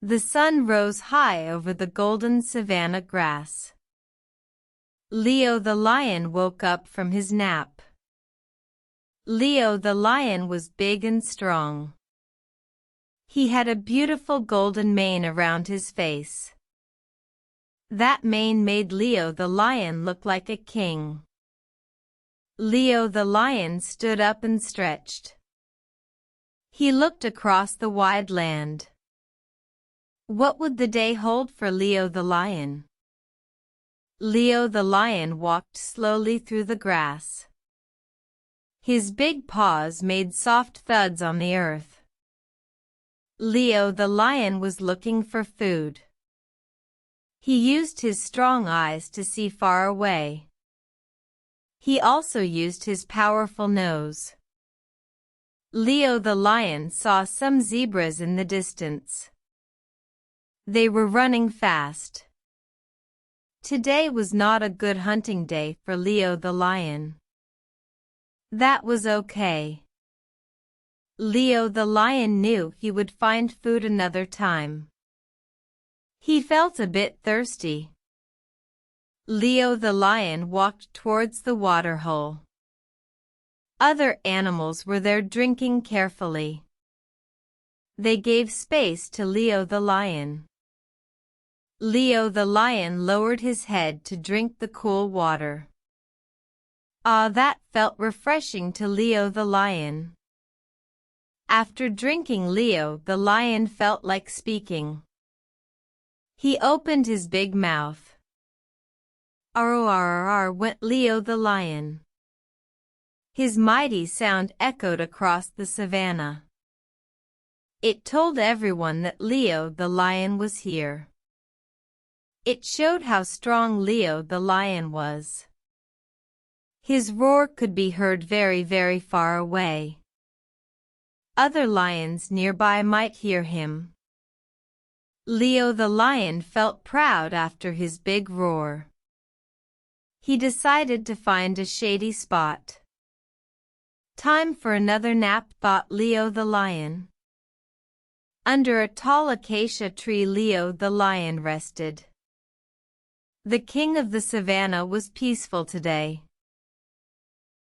The sun rose high over the golden savanna grass. Leo the lion woke up from his nap. Leo the lion was big and strong. He had a beautiful golden mane around his face. That mane made Leo the lion look like a king. Leo the lion stood up and stretched. He looked across the wide land. What would the day hold for Leo the lion? Leo the lion walked slowly through the grass. His big paws made soft thuds on the earth. Leo the lion was looking for food. He used his strong eyes to see far away. He also used his powerful nose. Leo the lion saw some zebras in the distance. They were running fast. Today was not a good hunting day for Leo the lion. That was okay. Leo the lion knew he would find food another time. He felt a bit thirsty. Leo the lion walked towards the waterhole. Other animals were there drinking carefully. They gave space to Leo the lion. Leo the lion lowered his head to drink the cool water. Ah, that felt refreshing to Leo the lion. After drinking, Leo the lion felt like speaking. He opened his big mouth. Arr went Leo the lion. His mighty sound echoed across the savanna. It told everyone that Leo the lion was here. It showed how strong Leo the lion was. His roar could be heard very, very far away. Other lions nearby might hear him. Leo the lion felt proud after his big roar. He decided to find a shady spot. Time for another nap, thought Leo the lion. Under a tall acacia tree, Leo the lion rested. The king of the savanna was peaceful today.